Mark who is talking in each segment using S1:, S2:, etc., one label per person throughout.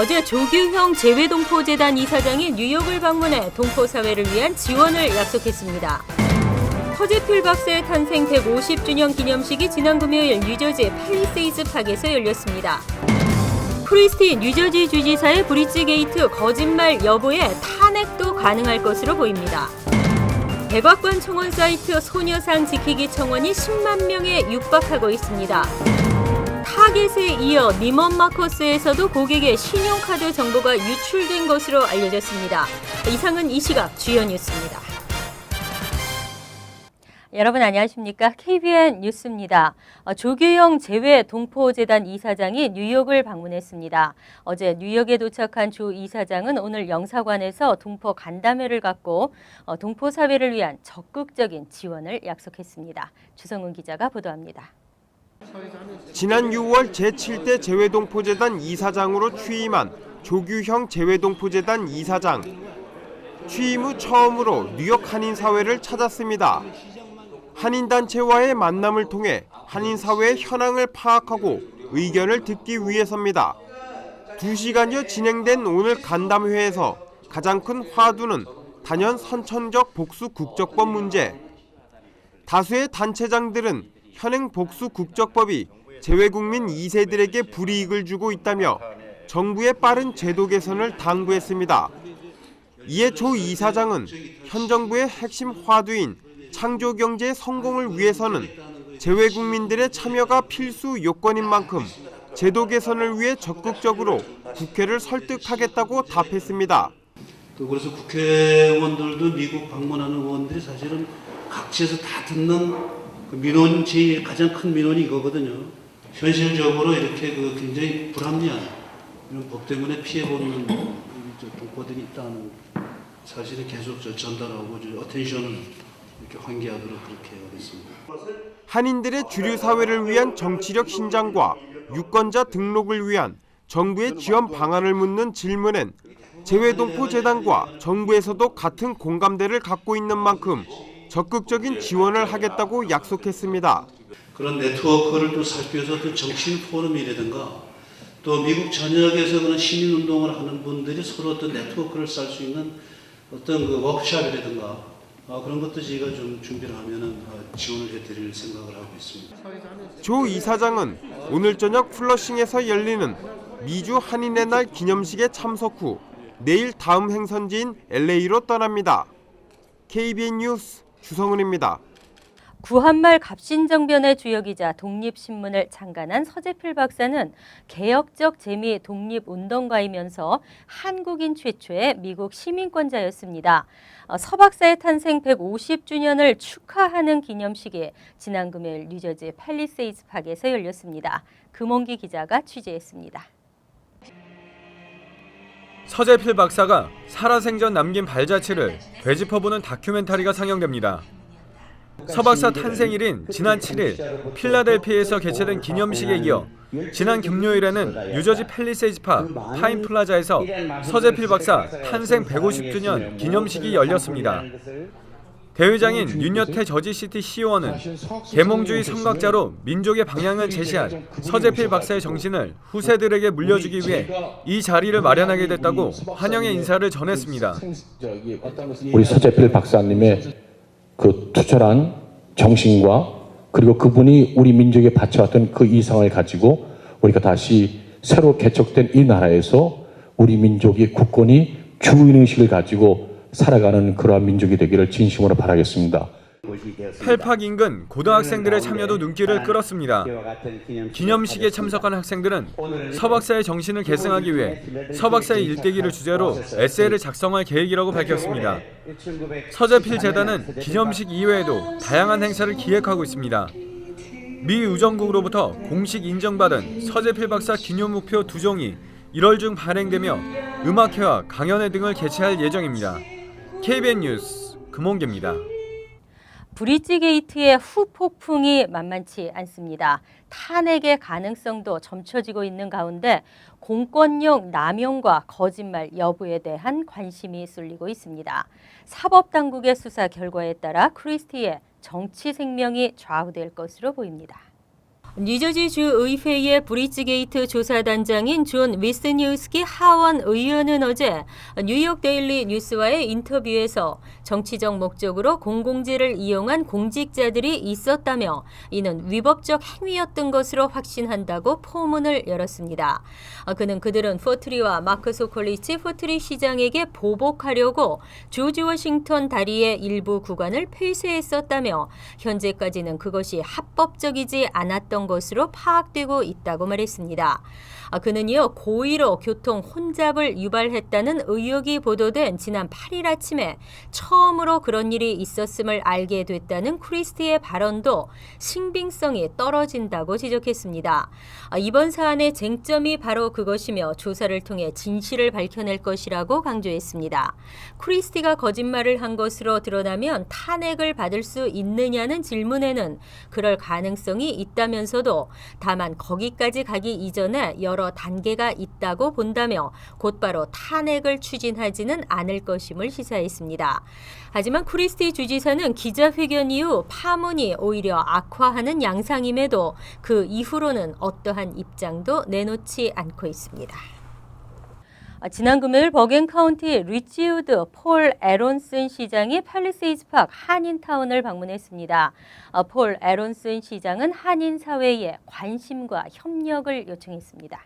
S1: 어제 조규형 재외동포재단 이사장이 뉴욕을 방문해 동포사회를 위한 지원을 약속했습니다. 서재필 박사의 탄생 150주년 기념식이 지난 금요일 뉴저지 팰리세이드 파크에서 열렸습니다. 크리스티 뉴저지 주지사의 브릿지 게이트 거짓말 여부에 탄핵도 가능할 것으로 보입니다. 백악관 청원 사이트 소녀상 지키기 청원이 10만 명에 육박하고 있습니다. 타겟에 이어 니먼 마커스에서도 고객의 신용카드 정보가 유출된 것으로 알려졌습니다. 이상은 이 시각 주요 뉴스입니다. 여러분 안녕하십니까? KBN 뉴스입니다. 조규형 재외동포재단 이사장이 뉴욕을 방문했습니다. 어제 뉴욕에 도착한 조 이사장은 오늘 영사관에서 동포 간담회를 갖고 동포사회를 위한 적극적인 지원을 약속했습니다. 주성훈 기자가 보도합니다.
S2: 지난 6월 제7대 재외동포재단 이사장으로 취임한 조규형 재외동포재단 이사장. 취임 후 처음으로 뉴욕 한인사회를 찾았습니다. 한인단체와의 만남을 통해 한인사회의 현황을 파악하고 의견을 듣기 위해서입니다. 2시간여 진행된 오늘 간담회에서 가장 큰 화두는 단연 선천적 복수 국적법 문제. 다수의 단체장들은 현행 복수 국적법이 재외국민 2세들에게 불이익을 주고 있다며 정부의 빠른 제도 개선을 당부했습니다. 이에 조 이사장은 현 정부의 핵심 화두인 창조경제의 성공을 위해서는 재외국민들의 참여가 필수 요건인 만큼 제도 개선을 위해 적극적으로 국회를 설득하겠다고 답했습니다.
S3: 또 그래서 국회의원들도 미국 방문하는 의원들이 사실은 각지에서 다 듣는 그 민원, 제일 가장 큰 민원이 이거거든요. 현실적으로 이렇게 굉장히 불합리한 이런 법 때문에 피해보는 동포들이 있다는 사실을 계속 전달하고 어텐션을 이렇게 환기하도록 그렇게 하겠습니다.
S2: 한인들의 주류 사회를 위한 정치력 신장과 유권자 등록을 위한 정부의 지원 방안을 묻는 질문엔 재외동포재단과 정부에서도 같은 공감대를 갖고 있는 만큼 적극적인 지원을 하겠다고 약속했습니다.
S3: 그런 네트워크를 또 살펴서 또 정치인 포럼이라든가 또 미국 전역에서 그런 시민운동을 하는 분들이 서로 어떤 네트워크를 쌓을 수 있는 어떤 워크숍이라든가 그런 것도 저희가 좀 준비를 하면은 지원을 해드릴 생각을 하고 있습니다.
S2: 조 이사장은 오늘 저녁 플러싱에서 열리는 미주 한인의 날 기념식에 참석 후 내일 다음 행선지인 LA로 떠납니다. KBN 뉴스 주성훈입니다.
S1: 구한말 갑신정변의 주역이자 독립신문을 창간한 서재필 박사는 개혁적 재미 독립운동가이면서 한국인 최초의 미국 시민권자였습니다. 서 박사의 탄생 150주년을 축하하는 기념식이 지난 금요일 뉴저지 팰리세이드 파크에서 열렸습니다. 금홍기 기자가 취재했습니다.
S4: 서재필 박사가 살아생전 남긴 발자취를 되짚어보는 다큐멘터리가 상영됩니다. 서 박사 탄생일인 지난 7일 필라델피아에서 개최된 기념식에 이어 지난 금요일에는 뉴저지 팰리세이드 파크 파인 플라자에서 서재필 박사 탄생 150주년 기념식이 열렸습니다. 대회장인 윤여태 저지시티 시의원은 계몽주의 성각자로 민족의 방향을 제시한 서재필 박사의 정신을 후세들에게 물려주기 위해 이 자리를 마련하게 됐다고 환영의 인사를 전했습니다.
S5: 우리 서재필 박사님의 그 투철한 정신과 그리고 그분이 우리 민족에 바쳐왔던 그 이상을 가지고 우리가 다시 새로 개척된 이 나라에서 우리 민족이 굳건히 주인의식을 가지고 살아가는 그러한 민족이 되기를 진심으로 바라겠습니다.
S4: 펠팍 인근 고등학생들의 참여도 눈길을 끌었습니다. 기념식에 참석한 학생들은 서 박사의 정신을 계승하기 위해 서 박사의 일대기를 주제로 에세이를 작성할 계획이라고 밝혔습니다. 서재필 재단은 기념식 이외에도 다양한 행사를 기획하고 있습니다. 미 의정국으로부터 공식 인정받은 서재필 박사 기념우표 2종이 1월 중 발행되며 음악회와 강연회 등을 개최할 예정입니다. KBN 뉴스 금홍기입니다.
S1: 브릿지 게이트의 후폭풍이 만만치 않습니다. 탄핵의 가능성도 점쳐지고 있는 가운데 공권력 남용과 거짓말 여부에 대한 관심이 쏠리고 있습니다. 사법당국의 수사 결과에 따라 크리스티의 정치 생명이 좌우될 것으로 보입니다. 뉴저지주 의회의 브릿지게이트 조사단장인 존 위스니우스키 하원 의원은 어제 뉴욕 데일리 뉴스와의 인터뷰에서 정치적 목적으로 공공재를 이용한 공직자들이 있었다며 이는 위법적 행위였던 것으로 확신한다고 포문을 열었습니다. 그는 그들은 포트리와 마크 소콜리치 포트리 시장에게 보복하려고 조지 워싱턴 다리의 일부 구간을 폐쇄했었다며 현재까지는 그것이 합법적이지 않았던 것으로 파악되고 있다고 말했습니다. 그는요, 고의로 교통 혼잡을 유발했다는 의혹이 보도된 지난 8일 아침에 처음으로 그런 일이 있었음을 알게 됐다는 크리스티의 발언도 신빙성이 떨어진다고 지적했습니다. 이번 사안의 쟁점이 바로 그것이며 조사를 통해 진실을 밝혀낼 것이라고 강조했습니다. 크리스티가 거짓말을 한 것으로 드러나면 탄핵을 받을 수 있느냐는 질문에는 그럴 가능성이 있다면서도 다만 거기까지 가기 이전에 여러 단계가 있다고 본다며 곧바로 탄핵을 추진하지는 않을 것임을 시사했습니다. 하지만 크리스티 주지사는 기자회견 이후 파문이 오히려 악화하는 양상임에도 그 이후로는 어떠한 입장도 내놓지 않고 있습니다. 지난 금요일 버겐 카운티 리치우드 폴 애론슨 시장이 팰리세이드 파크 한인타운을 방문했습니다. 폴 애론슨 시장은 한인 사회에 관심과 협력을 요청했습니다.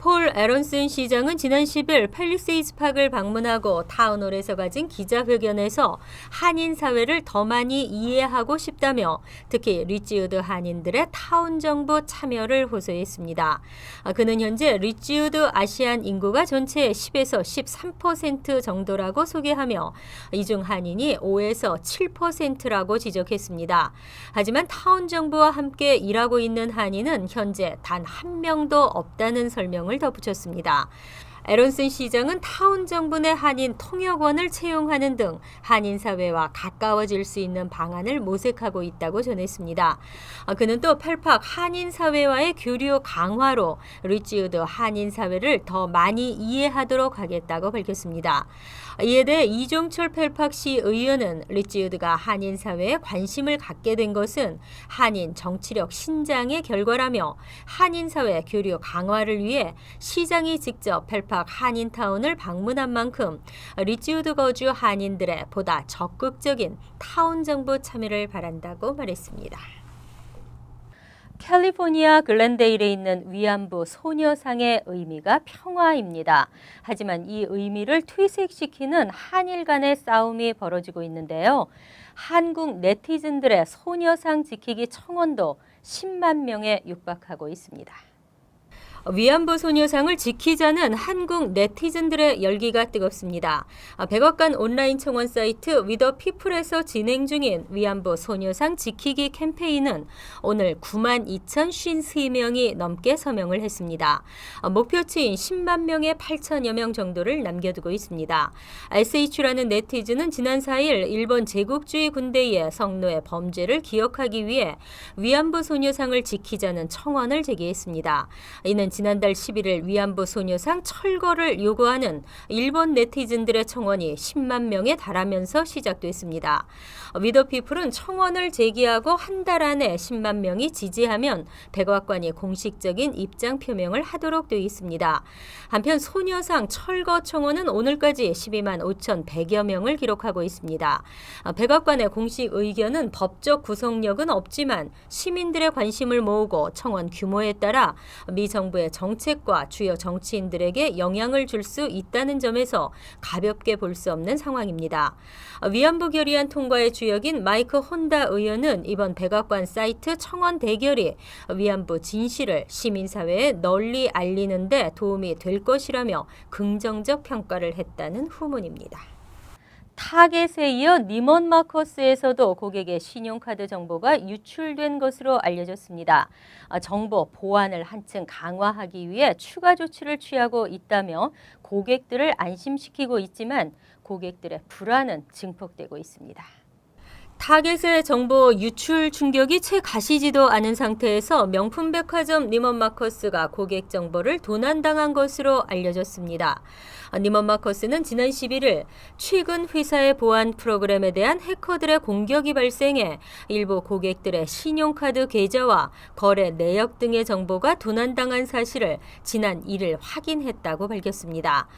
S1: 폴 애론슨 시장은 지난 10일 팰리세이드 파크를 방문하고 타운홀에서 가진 기자회견에서 한인 사회를 더 많이 이해하고 싶다며 특히 리치우드 한인들의 타운 정부 참여를 호소했습니다. 그는 현재 리치우드 아시안 인구가 전체의 10에서 13% 정도라고 소개하며 이 중 한인이 5에서 7%라고 지적했습니다. 하지만 타운 정부와 함께 일하고 있는 한인은 현재 단 한 명도 없다는 설명을 덧붙였습니다. 애론슨 시장은 타운 정부 내 한인 통역원을 채용하는 등 한인 사회와 가까워질 수 있는 방안을 모색하고 있다고 전했습니다. 그는 또 펠팍 한인 사회와의 교류 강화로 리치우드 한인 사회를 더 많이 이해하도록 하겠다고 밝혔습니다. 이에 대해 이종철 펠팍시 의원은 리치우드가 한인 사회에 관심을 갖게 된 것은 한인 정치력 신장의 결과라며 한인 사회 교류 강화를 위해 시장이 직접 펠팍 한인타운을 방문한 만큼 리치우드 거주 한인들의 보다 적극적인 타운 정부 참여를 바란다고 말했습니다. 캘리포니아 글렌데일에 있는 위안부 소녀상의 의미가 평화입니다. 하지만 이 의미를 퇴색시키는 한일 간의 싸움이 벌어지고 있는데요. 한국 네티즌들의 소녀상 지키기 청원도 10만 명에 육박하고 있습니다. 위안부 소녀상을 지키자는 한국 네티즌들의 열기가 뜨겁습니다. 백악관 온라인 청원 사이트 위더피플에서 진행 중인 위안부 소녀상 지키기 캠페인은 오늘 92,053명이 넘게 서명을 했습니다. 목표치인 10만 명의 8천여 명 정도를 남겨두고 있습니다. SH라는 네티즌은 지난 4일 일본 제국주의 군대의 성노예 범죄를 기억하기 위해 위안부 소녀상을 지키자는 청원을 제기했습니다. 이는 지난달 11일 위안부 소녀상 철거를 요구하는 일본 네티즌들의 청원이 10만 명에 달하면서 시작됐습니다. 위더피플은 청원을 제기하고 한 달 안에 10만 명이 지지하면 백악관이 공식적인 입장 표명을 하도록 되어 있습니다. 한편 소녀상 철거 청원은 오늘까지 12만 5,100여 명을 기록하고 있습니다. 백악관의 공식 의견은 법적 구속력은 없지만 시민들의 관심을 모으고 청원 규모에 따라 미 정부의 정책과 주요 정치인들에게 영향을 줄 수 있다는 점에서 가볍게 볼 수 없는 상황입니다. 위안부 결의안 통과의 주역인 마이크 혼다 의원은 이번 백악관 사이트 청원 대결이 위안부 진실을 시민사회에 널리 알리는 데 도움이 될 것이라며 긍정적 평가를 했다는 후문입니다. 타겟에 이어 니먼 마커스에서도 고객의 신용카드 정보가 유출된 것으로 알려졌습니다. 정보 보안을 한층 강화하기 위해 추가 조치를 취하고 있다며 고객들을 안심시키고 있지만 고객들의 불안은 증폭되고 있습니다. 타겟의 정보 유출 충격이 채 가시지도 않은 상태에서 명품 백화점 니먼 마커스가 고객 정보를 도난당한 것으로 알려졌습니다. 니먼 마커스는 지난 11일 최근 회사의 보안 프로그램에 대한 해커들의 공격이 발생해 일부 고객들의 신용카드 계좌와 거래 내역 등의 정보가 도난당한 사실을 지난 1일 확인했다고 밝혔습니다.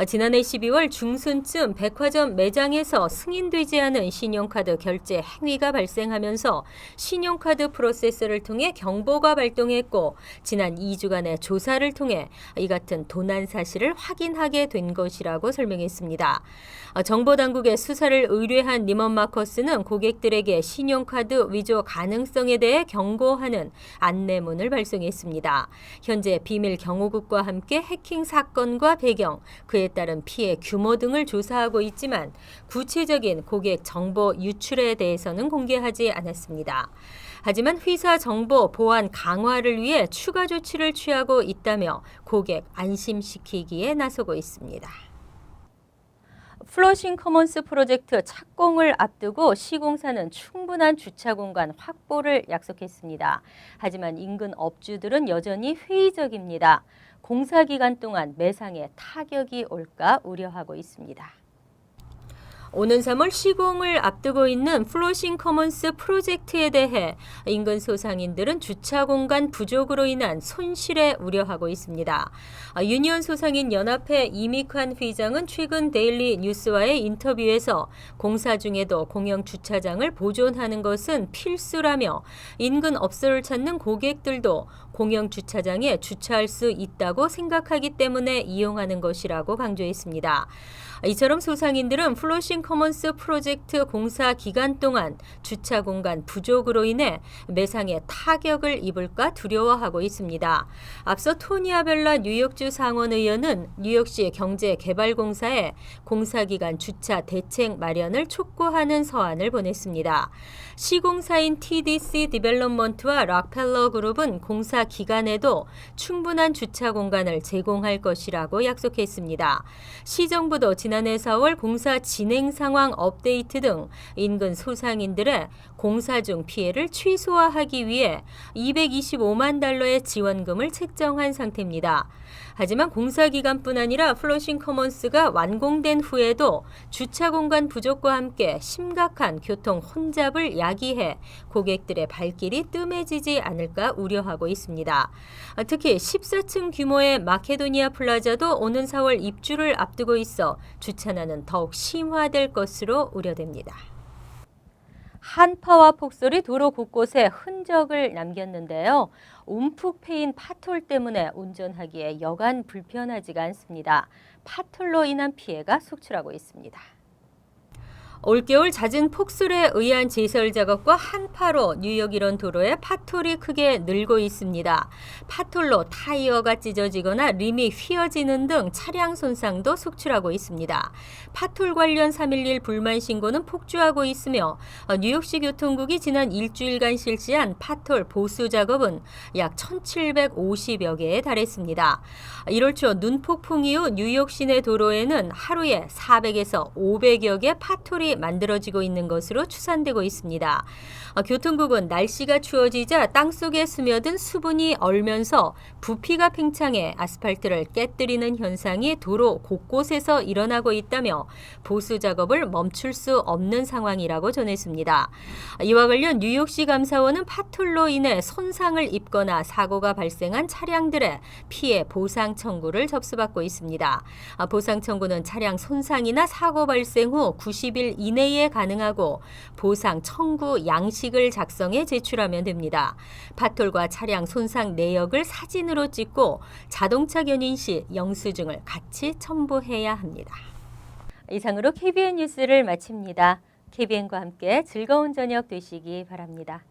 S1: 지난해 12월 중순쯤 백화점 매장에서 승인되지 않은 신용카드 결제 행위가 발생하면서 신용카드 프로세서를 통해 경보가 발동했고 지난 2주간의 조사를 통해 이 같은 도난 사실을 확인하게 된 것이라고 설명했습니다. 정보당국의 수사를 의뢰한 니먼 마커스는 고객들에게 신용카드 위조 가능성에 대해 경고하는 안내문을 발송했습니다. 현재 비밀 경호국과 함께 해킹 사건과 배경, 그에 따른 피해 규모 등을 조사하고 있지만 구체적인 고객 정보 유출에 대해서는 공개하지 않았습니다. 하지만 회사 정보 보안 강화를 위해 추가 조치를 취하고 있다며 고객 안심시키기에 나서고 있습니다. 플러싱 커먼스 프로젝트 착공을 앞두고 시공사는 충분한 주차 공간 확보를 약속했습니다. 하지만 인근 업주들은 여전히 회의적입니다. 공사 기간 동안 매상에 타격이 올까 우려하고 있습니다. 오는 3월 시공을 앞두고 있는 플러싱 커먼스 프로젝트에 대해 인근 소상인들은 주차 공간 부족으로 인한 손실에 우려하고 있습니다. 유니온 소상인 연합회 이미칸 회장은 최근 데일리 뉴스와의 인터뷰에서 공사 중에도 공영 주차장을 보존하는 것은 필수라며 인근 업소를 찾는 고객들도 공영 주차장에 주차할 수 있다고 생각하기 때문에 이용하는 것이라고 강조했습니다. 이처럼 소상인들은 플러싱 커먼스 프로젝트 공사 기간 동안 주차 공간 부족으로 인해 매상에 타격을 입을까 두려워하고 있습니다. 앞서 토니 아벨라 뉴욕주 상원의원은 뉴욕시 경제개발공사에 공사 기간 주차 대책 마련을 촉구하는 서한을 보냈습니다. 시공사인 TDC 디벨롭먼트와 락펠러 그룹은 공사 기간에도 충분한 주차 공간을 제공할 것이라고 약속했습니다. 시정부도 지난해 4월 공사 진행 상황 업데이트 등 인근 소상인들의 공사 중 피해를 최소화하기 위해 $225만 지원금을 책정한 상태입니다. 하지만 공사 기간뿐 아니라 플러싱 커먼스가 완공된 후에도 주차 공간 부족과 함께 심각한 교통 혼잡을 야기해 고객들의 발길이 뜸해지지 않을까 우려하고 있습니다. 특히 14층 규모의 마케도니아 플라자도 오는 4월 입주를 앞두고 있어 주차난은 더욱 심화될 것으로 우려됩니다. 한파와 폭설이 도로 곳곳에 흔적을 남겼는데요. 움푹 패인 파톨 때문에 운전하기에 여간 불편하지가 않습니다. 파톨로 인한 피해가 속출하고 있습니다. 올겨울 잦은 폭설에 의한 제설 작업과 한파로 뉴욕 이런 도로에 파톨이 크게 늘고 있습니다. 파톨로 타이어가 찢어지거나 림이 휘어지는 등 차량 손상도 속출하고 있습니다. 파톨 관련 311 불만 신고는 폭주하고 있으며 뉴욕시 교통국이 지난 일주일간 실시한 파톨 보수 작업은 약 1,750여 개에 달했습니다. 1월 초 눈폭풍 이후 뉴욕 시내 도로에는 하루에 400에서 500여 개 파톨이 만들어지고 있는 것으로 추산되고 있습니다. 교통국은 날씨가 추워지자 땅속에 스며든 수분이 얼면서 부피가 팽창해 아스팔트를 깨뜨리는 현상이 도로 곳곳에서 일어나고 있다며 보수 작업을 멈출 수 없는 상황이라고 전했습니다. 이와 관련 뉴욕시 감사원은 파톨로 인해 손상을 입거나 사고가 발생한 차량들의 피해 보상 청구를 접수받고 있습니다. 보상 청구는 차량 손상이나 사고 발생 후 90일 이내에 가능하고 보상 청구 양식을 작성해 제출하면 됩니다. 파톨과 차량 손상 내역을 사진으로 찍고 자동차 견인 시 영수증을 같이 첨부해야 합니다. 이상으로 KBN 뉴스를 마칩니다. KBN과 함께 즐거운 저녁 되시기 바랍니다.